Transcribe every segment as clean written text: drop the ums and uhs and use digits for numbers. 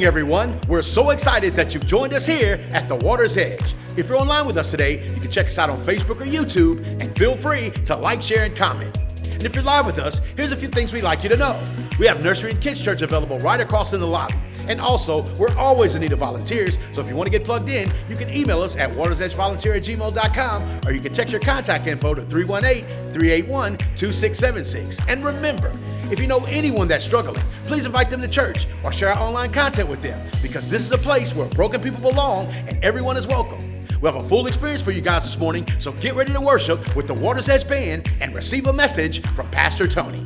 morning, everyone. We're so excited that you've joined us here at the Water's Edge. If you're online with us today, you can check us out on Facebook or YouTube, and feel free to like, share, and comment. And if you're live with us, here's a few things we'd like you to know. We have nursery and kids church available right across in the lobby. And also, we're always in need of volunteers, so if you want to get plugged in, you can email us at watersedgevolunteer@gmail.com, or you can text your contact info to 318-381-2676. And remember, if you know anyone that's struggling, please invite them to church or share our online content with them, because this is a place where broken people belong and everyone is welcome. We have a full experience for you guys this morning, so get ready to worship with the Water's Edge Band and receive a message from Pastor Tony.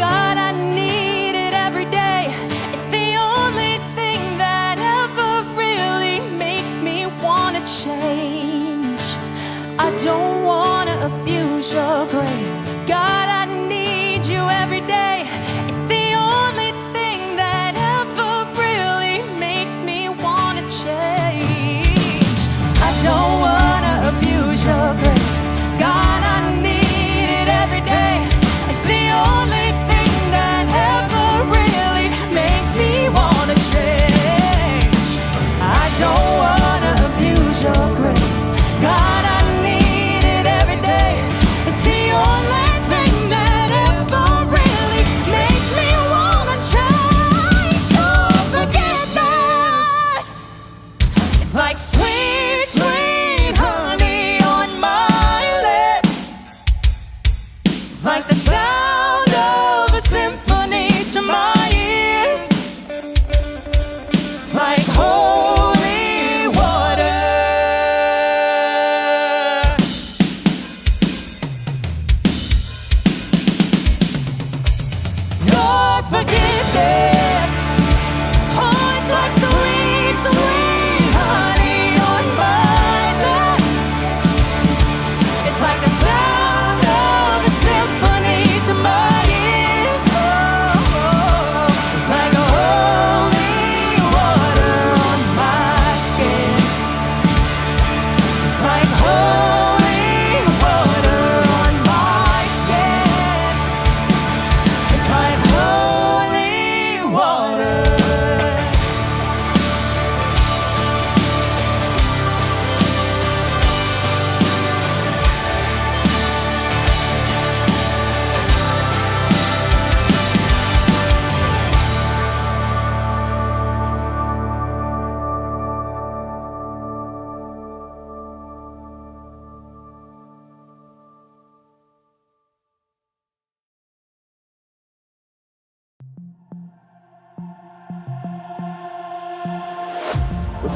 God, I need it every day.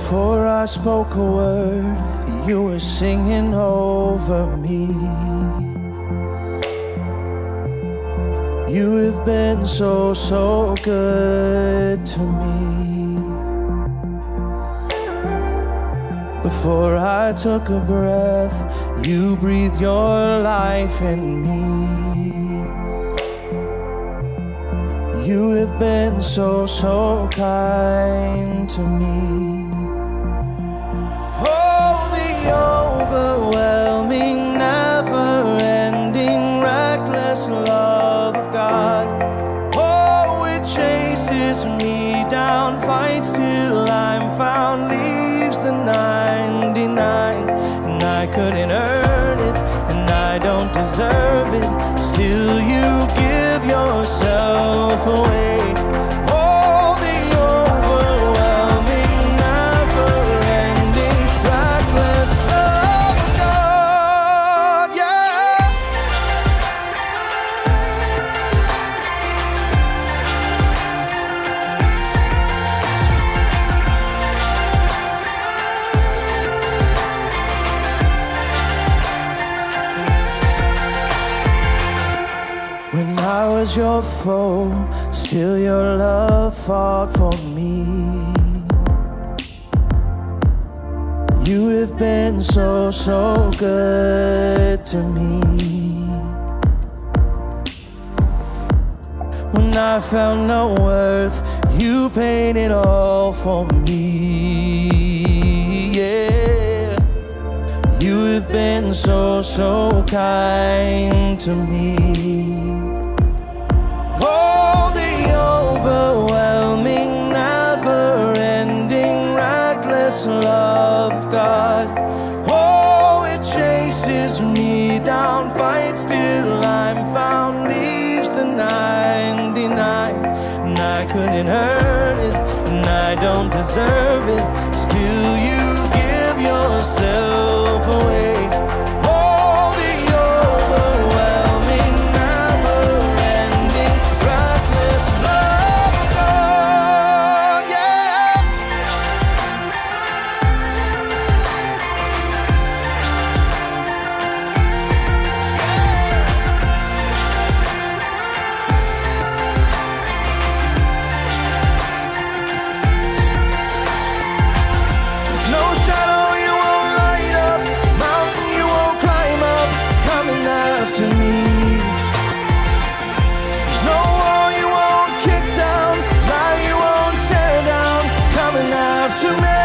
Before I spoke a word, you were singing over me. You have been so, so good to me. Before I took a breath, you breathed your life in me. You have been so, so kind to me. Oh, the overwhelming, never-ending, reckless love of God. Oh, it chases me down, fights till I'm found, leaves the 99. And I couldn't earn it, and I don't deserve it. Still you give yourself away. Oh, the overwhelming, never-ending, reckless love of God, yeah. When I was your foe, still your love fought for me. You have been so, so good to me. When I found no worth, you paid it all for me, yeah. You have been so, so kind to me. Oh, the overwhelming, never-ending, reckless love of God. Oh, it chases me down, fights till I'm found, leaves the 99. And I couldn't earn it, and I don't deserve it. Still you give yourself away. Oh, the overwhelming, never-ending, reckless love of God, yeah. There's no shadow you won't light up, mountain you won't climb up, coming after me. There's no wall you won't kick down, lie you won't tear down, coming after me.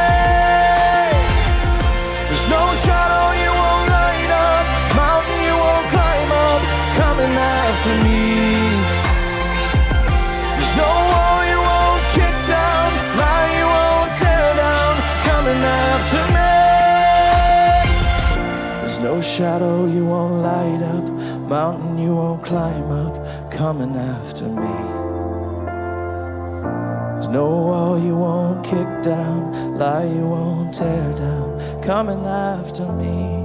There's no shadow you won't light up, mountain you won't climb up, coming after me. There's no wall you won't kick down, lie you won't tear down, coming after me. There's no shadow you won't light up, mountain you won't climb up, coming after me. There's no wall you won't kick down, lie you won't tear down, coming after me.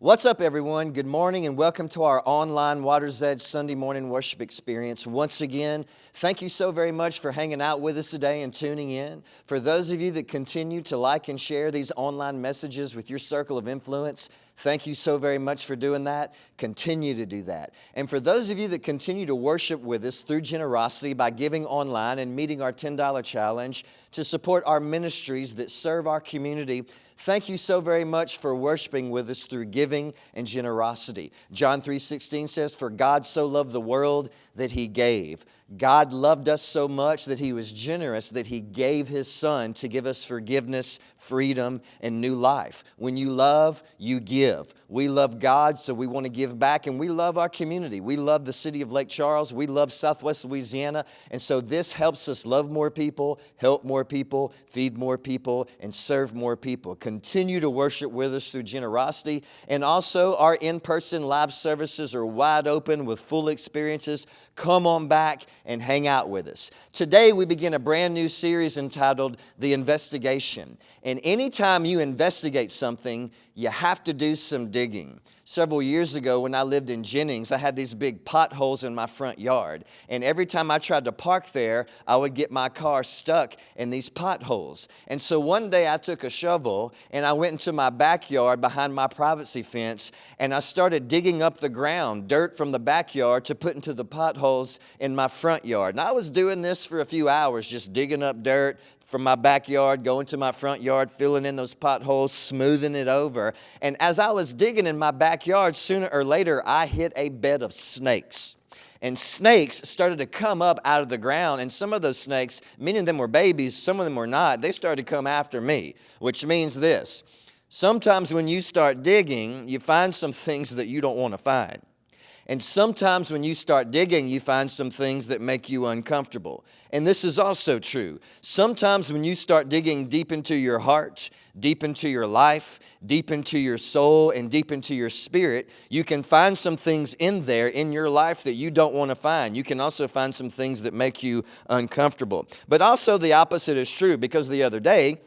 What's up, everyone? Good morning and welcome to our online Water's Edge Sunday morning worship experience. Once again, thank you so very much for hanging out with us today and tuning in. For those of you that continue to like and share these online messages with your circle of influence, thank you so very much for doing that. Continue to do that. And for those of you that continue to worship with us through generosity by giving online and meeting our $10 challenge to support our ministries that serve our community, thank you so very much for worshiping with us through giving and generosity. John 3:16 says, "For God so loved the world that He gave." God loved us so much that He was generous that He gave His Son to give us forgiveness, freedom, and new life. When you love, you give. We love God, so we want to give back, and we love our community. We love the city of Lake Charles. We love Southwest Louisiana, and so this helps us love more people, help more people, feed more people, and serve more people. Continue to worship with us through generosity, and also our in-person live services are wide open with full experiences. Come on back and hang out with us. Today we begin a brand new series entitled The Investigation. And anytime you investigate something, you have to do some digging. Several years ago when I lived in Jennings, I had these big potholes in my front yard. And every time I tried to park there, I would get my car stuck in these potholes. And so one day I took a shovel and I went into my backyard behind my privacy fence and I started digging up the ground, dirt from the backyard to put into the potholes in my front yard. And I was doing this for a few hours, just digging up dirt from my backyard, going to my front yard, filling in those potholes, smoothing it over. And as I was digging in my backyard, sooner or later, I hit a bed of snakes. And snakes started to come up out of the ground. And some of those snakes, many of them were babies, some of them were not. They started to come after me, which means this. Sometimes when you start digging, you find some things that you don't want to find. And sometimes when you start digging, you find some things that make you uncomfortable. And this is also true. Sometimes when you start digging deep into your heart, deep into your life, deep into your soul, and deep into your spirit, you can find some things in there in your life that you don't want to find. You can also find some things that make you uncomfortable. But also the opposite is true, because the other day,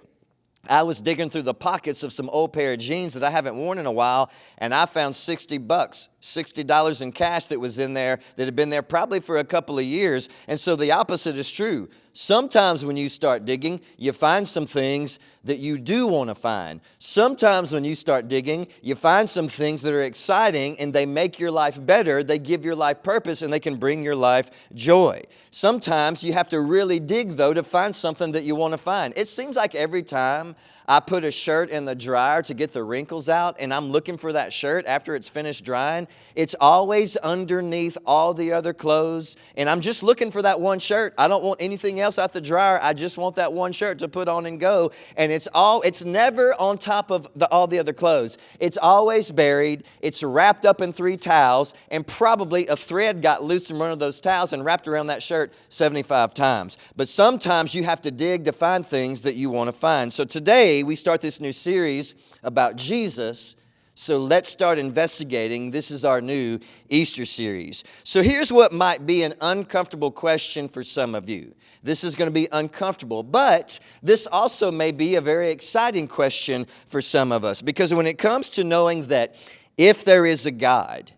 I was digging through the pockets of some old pair of jeans that I haven't worn in a while, and I found $60 in cash that was in there that had been there probably for a couple of years. And so the opposite is true. Sometimes when you start digging, you find some things that you do want to find. Sometimes when you start digging, you find some things that are exciting and they make your life better, they give your life purpose, and they can bring your life joy. Sometimes you have to really dig, though, to find something that you want to find. It seems like every time I put a shirt in the dryer to get the wrinkles out and I'm looking for that shirt after it's finished drying, it's always underneath all the other clothes, and I'm just looking for that one shirt. I don't want anything else out the dryer. I just want that one shirt to put on and go, and it's never on top of all the other clothes. It's always buried. It's wrapped up in 3 towels, and probably a thread got loose in one of those towels and wrapped around that shirt 75 times. But sometimes you have to dig to find things that you want to find. So today we start this new series about Jesus. So let's start investigating. This is our new Easter series. So here's what might be an uncomfortable question for some of you. This is going to be uncomfortable, but this also may be a very exciting question for some of us, because when it comes to knowing that if there is a God,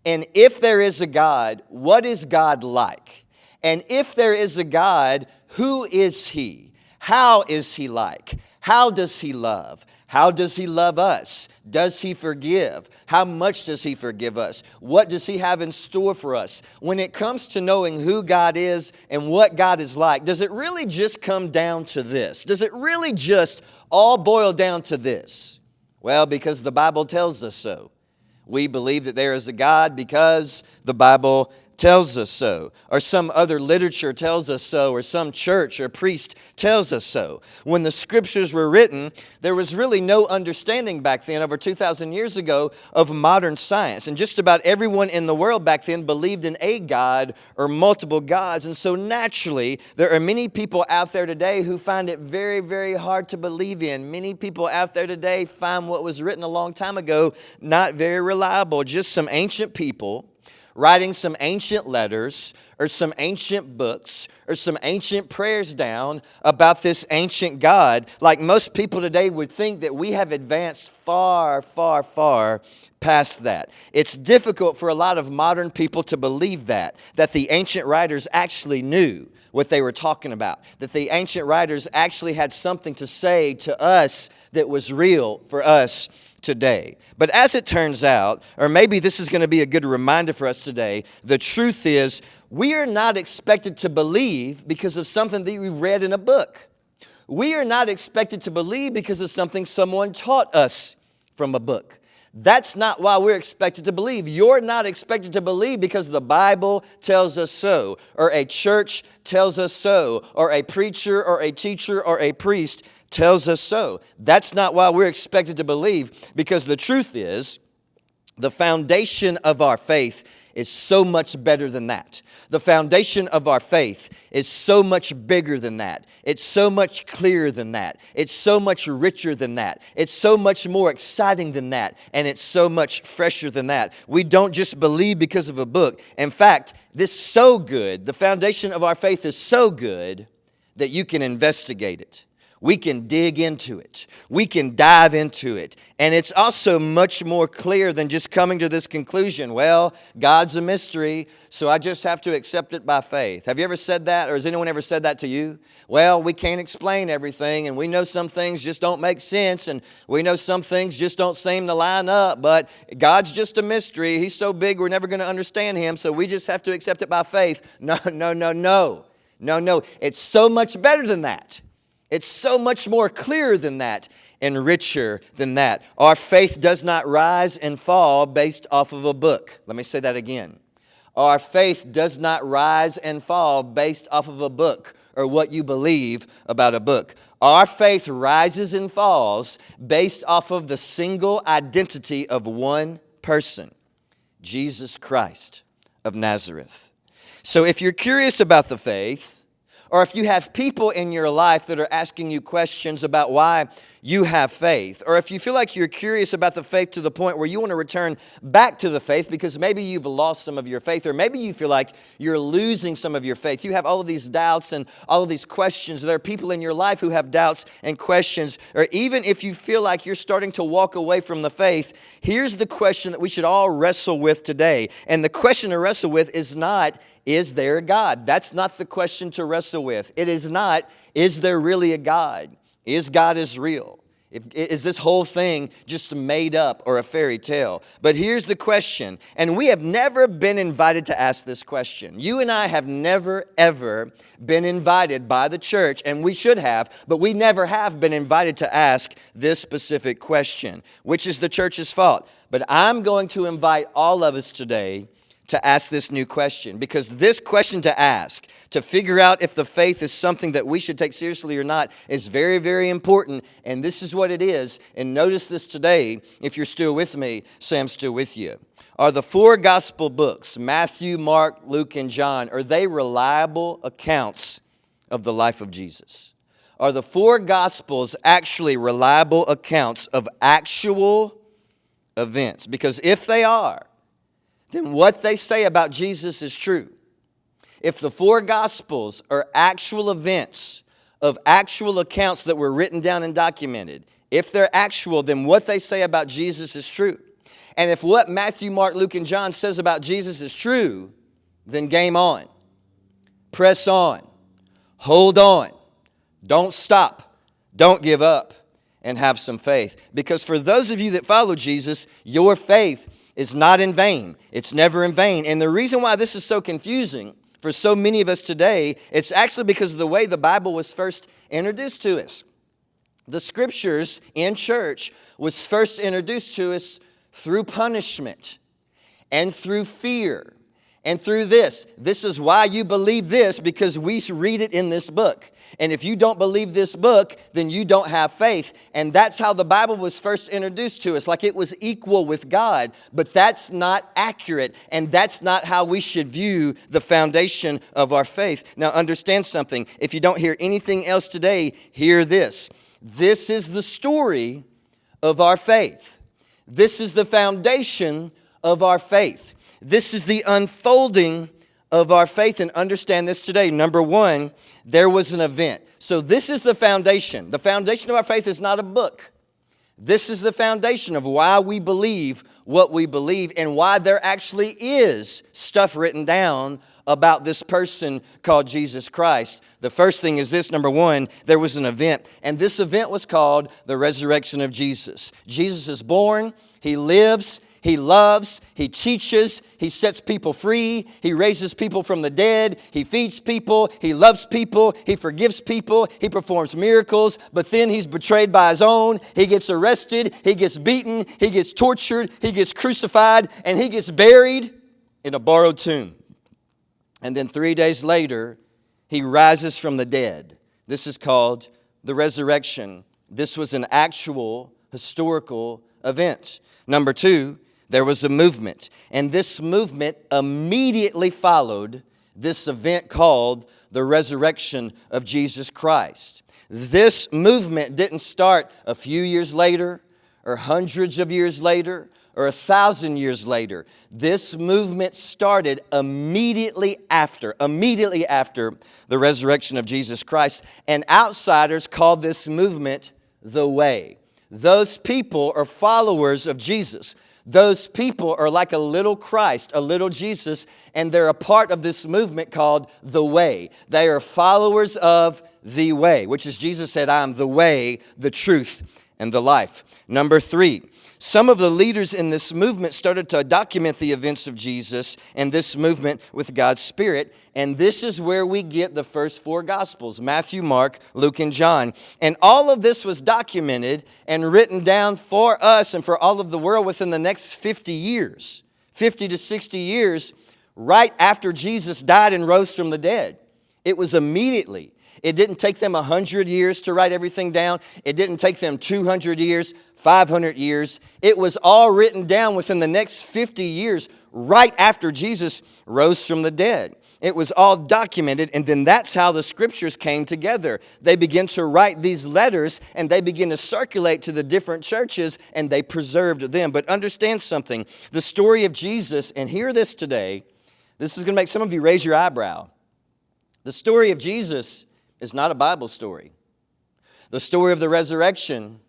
and if there is a God, what is God like? And if there is a God, who is He? How is He like? How does He love? How does He love us? Does He forgive? How much does He forgive us? What does He have in store for us? When it comes to knowing who God is and what God is like, does it really just come down to this? Does it really just all boil down to this? Well, because the Bible tells us so. We believe that there is a God because the Bible tells us so, or some other literature tells us so, or some church or priest tells us so. When the scriptures were written, there was really no understanding back then, over 2,000 years ago, of modern science. And just about everyone in the world back then believed in a God or multiple gods. And so naturally, there are many people out there today who find it very, very hard to believe in. Many people out there today find what was written a long time ago not very reliable. Just some ancient people writing some ancient letters or some ancient books or some ancient prayers down about this ancient God. Like most people today would think that we have advanced far, far, far past that. It's difficult for a lot of modern people to believe that the ancient writers actually knew what they were talking about, that the ancient writers actually had something to say to us that was real for us today. But as it turns out, or maybe this is going to be a good reminder for us today, the truth is we are not expected to believe because of something that we read in a book. We are not expected to believe because of something someone taught us from a book. That's not why we're expected to believe. You're not expected to believe because the Bible tells us so, or a church tells us so, or a preacher or a teacher or a priest tells us so. That's not why we're expected to believe, because the truth is, the foundation of our faith is so much better than that. The foundation of our faith is so much bigger than that. It's so much clearer than that. It's so much richer than that. It's so much more exciting than that. And it's so much fresher than that. We don't just believe because of a book. In fact, this is so good, the foundation of our faith is so good that you can investigate it. We can dig into it. We can dive into it. And it's also much more clear than just coming to this conclusion, well, God's a mystery, so I just have to accept it by faith. Have you ever said that, or has anyone ever said that to you? Well, we can't explain everything, and we know some things just don't make sense, and we know some things just don't seem to line up, but God's just a mystery. He's so big we're never going to understand Him, so we just have to accept it by faith. No. It's so much better than that. It's so much more clear than that and richer than that. Our faith does not rise and fall based off of a book. Let me say that again. Our faith does not rise and fall based off of a book or what you believe about a book. Our faith rises and falls based off of the single identity of one person, Jesus Christ of Nazareth. So if you're curious about the faith, or if you have people in your life that are asking you questions about why you have faith, or if you feel like you're curious about the faith to the point where you want to return back to the faith because maybe you've lost some of your faith, or maybe you feel like you're losing some of your faith. You have all of these doubts and all of these questions. There are people in your life who have doubts and questions, or even if you feel like you're starting to walk away from the faith, here's the question that we should all wrestle with today. And the question to wrestle with is not, is there a God? That's not the question to wrestle with. It is not, is there really a God? Is God is real? Is this whole thing just made up or a fairy tale? But here's the question, and we have never been invited to ask this question. You and I have never, ever been invited by the church, and we should have, but we never have been invited to ask this specific question, which is the church's fault. But I'm going to invite all of us today to ask this new question, because this question to ask, to figure out if the faith is something that we should take seriously or not, is very, very important, and this is what it is. And notice this today, if you're still with me, say I'm still with you. Are the four gospel books, Matthew, Mark, Luke, and John, are they reliable accounts of the life of Jesus? Are the four gospels actually reliable accounts of actual events? Because if they are, then what they say about Jesus is true. If the four Gospels are actual events of actual accounts that were written down and documented, if they're actual, then what they say about Jesus is true. And if what Matthew, Mark, Luke, and John says about Jesus is true, then game on. Press on. Hold on. Don't stop. Don't give up. And have some faith. Because for those of you that follow Jesus, your faith is not in vain. It's never in vain. And the reason why this is so confusing for so many of us today, it's actually because of the way the Bible was first introduced to us. The Scriptures in church was first introduced to us through punishment and through fear and through this. This is why you believe this, because we read it in this book. And if you don't believe this book, then you don't have faith. And that's how the Bible was first introduced to us, like it was equal with God. But that's not accurate, and that's not how we should view the foundation of our faith. Now understand something. If you don't hear anything else today, hear this. This is the story of our faith. This is the foundation of our faith. This is the unfolding of our faith, and understand this today. Number one, there was an event. So this is the foundation. The foundation of our faith is not a book. This is the foundation of why we believe what we believe and why there actually is stuff written down about this person called Jesus Christ. The first thing is this. Number one, there was an event, and this event was called the resurrection of Jesus. Jesus is born, he lives, he loves, he teaches, he sets people free, he raises people from the dead, he feeds people, he loves people, he forgives people, he performs miracles, but then he's betrayed by his own, he gets arrested, he gets beaten, he gets tortured, he gets crucified, and he gets buried in a borrowed tomb. And then 3 days later, he rises from the dead. This is called the resurrection. This was an actual historical event. Number two, there was a movement. And this movement immediately followed this event called the resurrection of Jesus Christ. This movement didn't start a few years later, or hundreds of years later, or 1,000 years later. This movement started immediately after the resurrection of Jesus Christ. And outsiders called this movement the Way. Those people are followers of Jesus. Those people are like a little Christ, a little Jesus, and they're a part of this movement called the Way. They are followers of the Way, which is Jesus said, I am the way, the truth, and the life. Number three, some of the leaders in this movement started to document the events of Jesus and this movement with God's Spirit. And this is where we get the first four Gospels, Matthew, Mark, Luke, and John. And all of this was documented and written down for us and for all of the world within the next 50 years, 50 to 60 years, right after Jesus died and rose from the dead. It was immediately. It didn't take them 100 years to write everything down. It didn't take them 200 years, 500 years. It was all written down within the next 50 years, right after Jesus rose from the dead. It was all documented, and then that's how the scriptures came together. They began to write these letters, and they began to circulate to the different churches, and they preserved them. But understand something. The story of Jesus, and hear this today, this is going to make some of you raise your eyebrow. The story of Jesus is not a Bible story. The story of the resurrection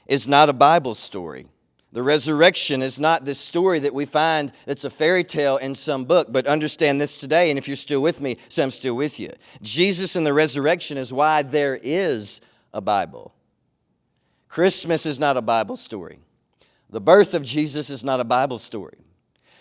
is not a Bible story. The resurrection is not this story that we find that's a fairy tale in some book. But understand this today, and if you're still with me, say I'm still with you. Jesus and the resurrection is why there is a Bible. Christmas is not a Bible story. The birth of Jesus is not a Bible story.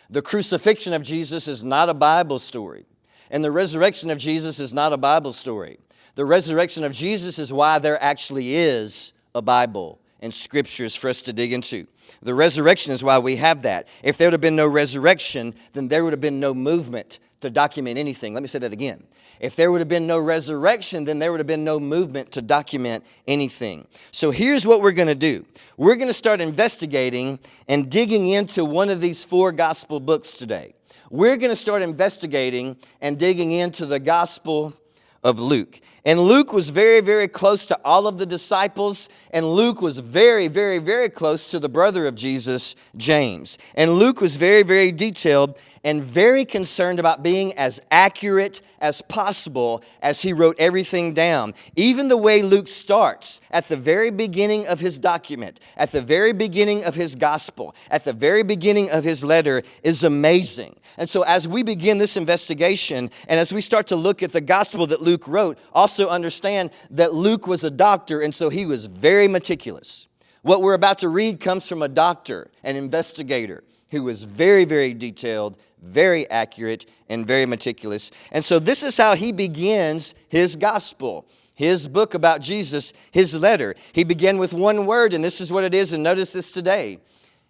The crucifixion of Jesus is not a Bible story. And the resurrection of Jesus is not a Bible story. The resurrection of Jesus is why there actually is a Bible and scriptures for us to dig into. The resurrection is why we have that. If there would have been no resurrection, then there would have been no movement to document anything. Let me say that again. If there would have been no resurrection, then there would have been no movement to document anything. So here's what we're going to do. We're going to start investigating and digging into one of these four gospel books today. We're going to start investigating and digging into the Gospel of Luke. And Luke was very, very close to all of the disciples. And Luke was very, very, very close to the brother of Jesus, James. And Luke was very, very detailed and very concerned about being as accurate as possible as he wrote everything down. Even the way Luke starts at the very beginning of his document, at the very beginning of his gospel, at the very beginning of his letter is amazing. And so as we begin this investigation and as we start to look at the gospel that Luke wrote, also understand that Luke was a doctor, and so he was very meticulous. What we're about to read comes from a doctor, an investigator, who was very, very detailed, very accurate, and very meticulous. And so this is how he begins his gospel, his book about Jesus, his letter. He began with one word, and this is what it is, and notice this today.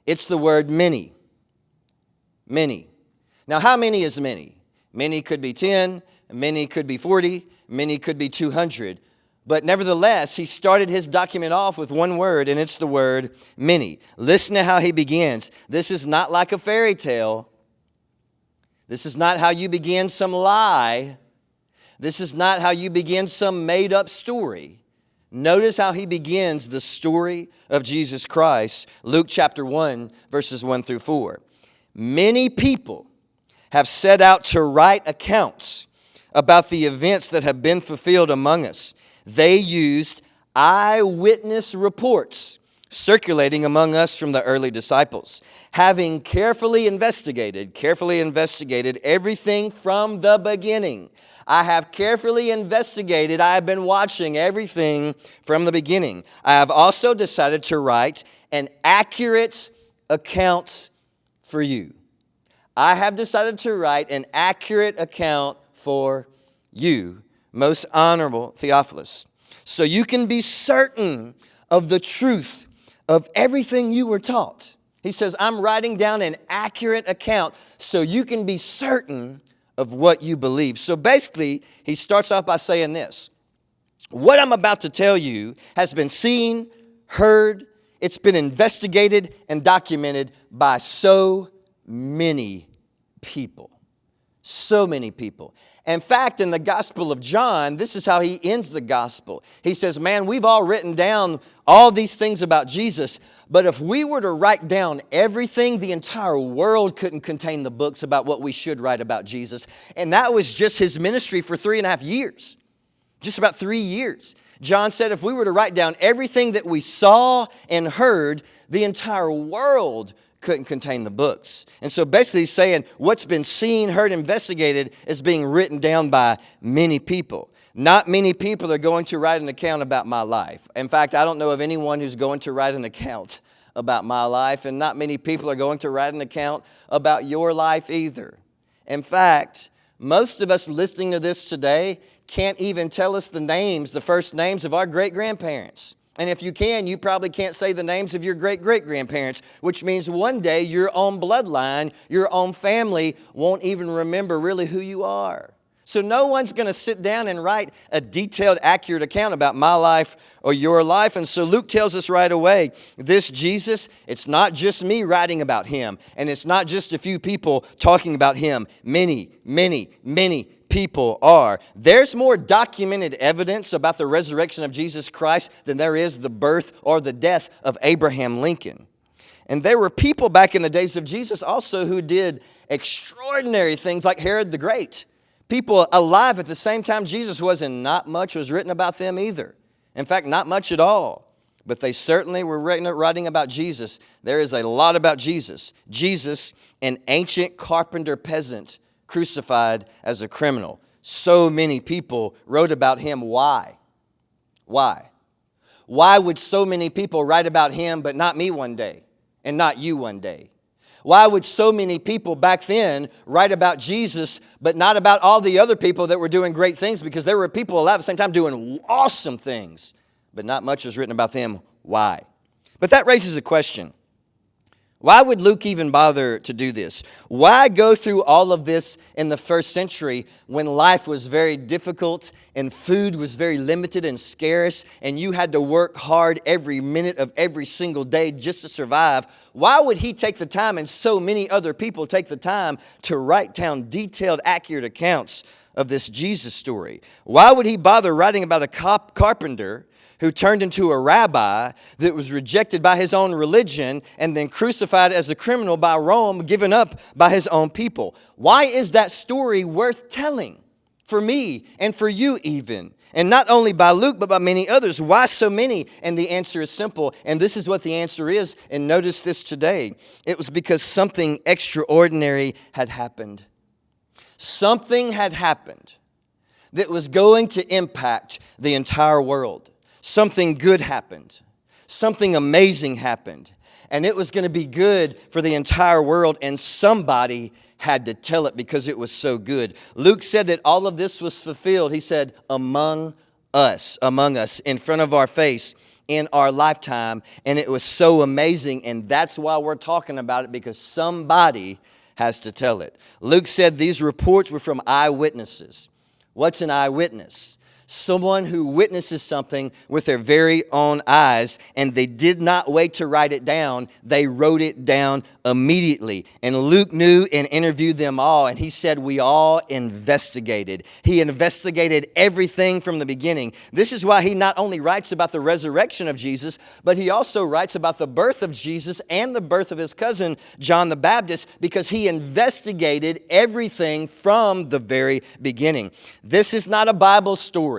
It's the word many. Many. Now, how many is many? Many could be 10, many could be 40, many could be 200. But nevertheless, he started his document off with one word, and it's the word many. Listen to how he begins. This is not like a fairy tale. This is not how you begin some lie. This is not how you begin some made-up story. Notice how he begins the story of Jesus Christ. Luke chapter 1, verses 1 through 4. Many people have set out to write accounts about the events that have been fulfilled among us. They used eyewitness reports circulating among us from the early disciples, having carefully investigated everything from the beginning. I have carefully investigated, I have been watching everything from the beginning. I have also decided to write an accurate account for you. I have decided to write an accurate account for you, most honorable Theophilus, so you can be certain of the truth of everything you were taught. He says, I'm writing down an accurate account so you can be certain of what you believe. So basically, he starts off by saying this: what I'm about to tell you has been seen, heard, it's been investigated and documented by so many people. So many people. In fact, in the Gospel of John, this is how he ends the Gospel. He says, man, we've all written down all these things about Jesus, but if we were to write down everything, the entire world couldn't contain the books about what we should write about Jesus. And that was just his ministry for 3.5 years. Just about 3 years. John said if we were to write down everything that we saw and heard, the entire world couldn't contain the books. And so basically he's saying what's been seen, heard, investigated is being written down by many people. Not many people are going to write an account about my life. In fact, I don't know of anyone who's going to write an account about my life, and not many people are going to write an account about your life either. In fact, most of us listening to this today can't even tell us the first names of our great-grandparents. And if you can, you probably can't say the names of your great-great-grandparents, which means one day your own bloodline, your own family won't even remember really who you are. So no one's going to sit down and write a detailed, accurate account about my life or your life. And so Luke tells us right away, this Jesus, it's not just me writing about him, and it's not just a few people talking about him. Many, many, many people are. There's more documented evidence about the resurrection of Jesus Christ than there is the birth or the death of Abraham Lincoln. And there were people back in the days of Jesus also who did extraordinary things like Herod the Great. People alive at the same time Jesus was, and not much was written about them either. In fact, not much at all. But they certainly were writing about Jesus. There is a lot about Jesus. Jesus, an ancient carpenter peasant, crucified as a criminal. So many people wrote about him. Why? Why? Why would so many people write about him but not me one day and not you one day? Why would so many people back then write about Jesus but not about all the other people that were doing great things? Because there were people alive at the same time doing awesome things, but not much was written about them. Why? But that raises a question. Why would Luke even bother to do this? Why go through all of this in the first century when life was very difficult and food was very limited and scarce and you had to work hard every minute of every single day just to survive? Why would he take the time, and so many other people take the time, to write down detailed, accurate accounts of this Jesus story? Why would he bother writing about a carpenter who turned into a rabbi that was rejected by his own religion and then crucified as a criminal by Rome, given up by his own people? Why is that story worth telling for me and for you even? And not only by Luke, but by many others. Why so many? And the answer is simple, and this is what the answer is, and notice this today. It was because something extraordinary had happened. Something had happened that was going to impact the entire world. Something good happened. Something amazing happened. And it was going to be good for the entire world, and somebody had to tell it because it was so good. Luke said that all of this was fulfilled. He said, among us, in front of our face, in our lifetime. And it was so amazing, and that's why we're talking about it, because somebody has to tell it. Luke said these reports were from eyewitnesses. What's an eyewitness? Someone who witnesses something with their very own eyes, and they did not wait to write it down. They wrote it down immediately. And Luke knew and interviewed them all, and he said we all investigated. He investigated everything from the beginning. This is why he not only writes about the resurrection of Jesus, but he also writes about the birth of Jesus and the birth of his cousin, John the Baptist, because he investigated everything from the very beginning. This is not a Bible story.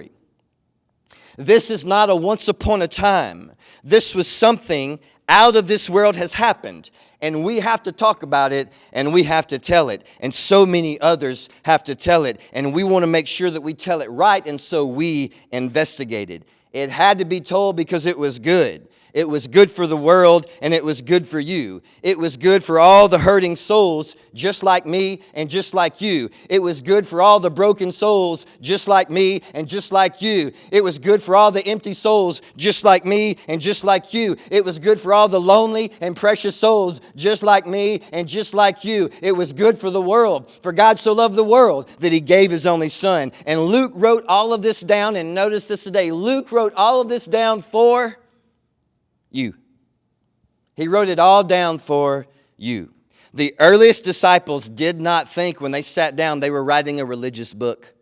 This is not a once upon a time. This was something out of this world has happened. And we have to talk about it, and we have to tell it. And so many others have to tell it. And we want to make sure that we tell it right, and so we investigated. It had to be told because it was good. It was good for the world, and it was good for you. It was good for all the hurting souls, just like me and just like you. It was good for all the broken souls, just like me and just like you. It was good for all the empty souls, just like me and just like you. It was good for all the lonely and precious souls, just like me and just like you. It was good for the world. For God so loved the world that He gave His only Son. And Luke wrote all of this down, and notice this today. Luke wrote all of this down for you. He wrote it all down for you. The earliest disciples did not think when they sat down they were writing a religious book.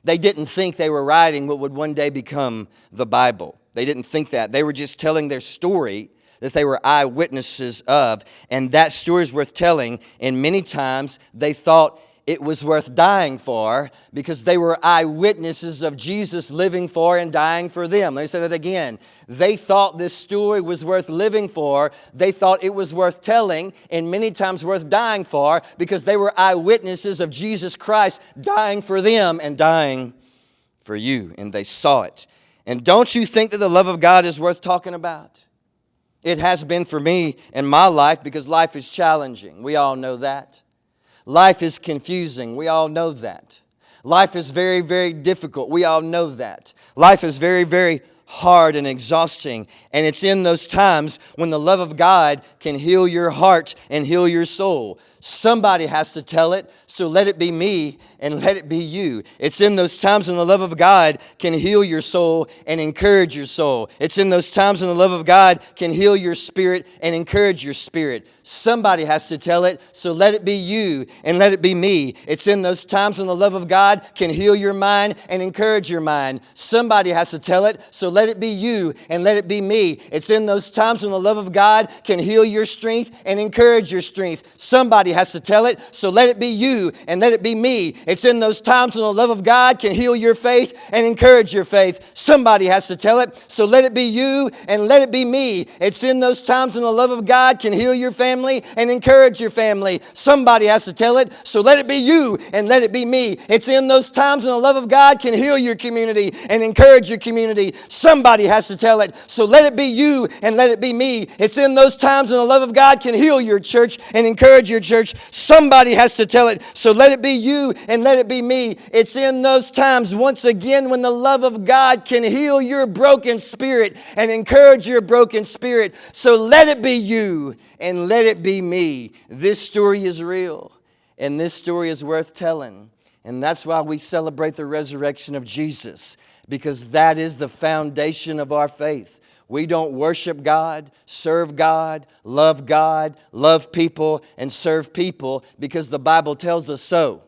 They didn't think they were writing what would one day become the Bible. They didn't think that. They were just telling their story that they were eyewitnesses of, and that story is worth telling. And many times they thought it was worth dying for because they were eyewitnesses of Jesus living for and dying for them. Let me say that again. They thought this story was worth living for. They thought it was worth telling and many times worth dying for because they were eyewitnesses of Jesus Christ dying for them and dying for you. And they saw it. And don't you think that the love of God is worth talking about? It has been for me in my life because life is challenging. We all know that. Life is confusing. We all know that. Life is very, very difficult. We all know that. Life is very, very hard and exhausting. And it's in those times when the love of God can heal your heart and heal your soul. Somebody has to tell it, so let it be me and let it be you. It's in those times when the love of God can heal your soul and encourage your soul. It's in those times when the love of God can heal your spirit and encourage your spirit. Somebody has to tell it, so let it be you and let it be me. It's in those times when the love of God can heal your mind and encourage your mind. Somebody has to tell it, so let it be you and let it be me. It's in those times when the love of God can heal your strength and encourage your strength. Somebody has to tell it, so let it be you and let it be me. It's in those times when the love of God can heal your faith and encourage your faith. Somebody has to tell it, so let it be you and let it be me. It's in those times when the love of God can heal your family and encourage your family. Somebody has to tell it, so let it be you and let it be me. It's in those times when the love of God can heal your community and encourage your community. Somebody has to tell it, so let it be you and let it be me. It's in those times when the love of God can heal your church and encourage your church. Somebody has to tell it, so let it be you and let it be me. It's in those times, once again, when the love of God can heal your broken spirit and encourage your broken spirit. So let it be you and let it be me. This story is real, and this story is worth telling. And that's why we celebrate the resurrection of Jesus, because that is the foundation of our faith. We don't worship God, serve God, love people, and serve people because the Bible tells us so.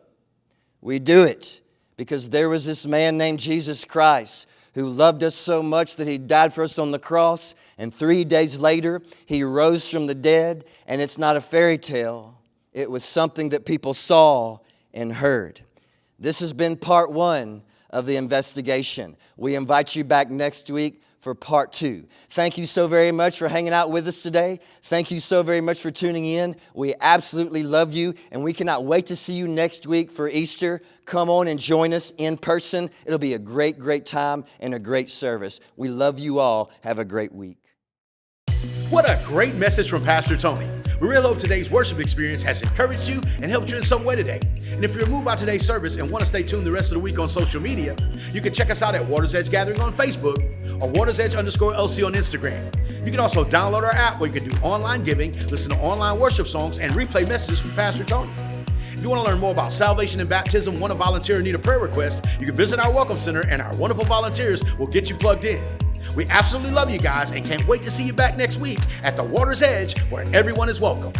We do it because there was this man named Jesus Christ who loved us so much that He died for us on the cross, and 3 days later, He rose from the dead, and it's not a fairy tale. It was something that people saw and heard. This has been part 1 of the investigation. We invite you back next week for part 2. Thank you so very much for hanging out with us today. Thank you so very much for tuning in. We absolutely love you, and we cannot wait to see you next week for Easter. Come on and join us in person. It'll be a great, great time and a great service. We love you all. Have a great week. What a great message from Pastor Tony. We really hope today's worship experience has encouraged you and helped you in some way today. And if you're moved by today's service and want to stay tuned the rest of the week on social media, you can check us out at Waters Edge Gathering on Facebook or Waters Edge_LC on Instagram. You can also download our app where you can do online giving, listen to online worship songs, and replay messages from Pastor Tony. If you want to learn more about salvation and baptism, want to volunteer, or need a prayer request, you can visit our Welcome Center and our wonderful volunteers will get you plugged in. We absolutely love you guys and can't wait to see you back next week at the Water's Edge, where everyone is welcome.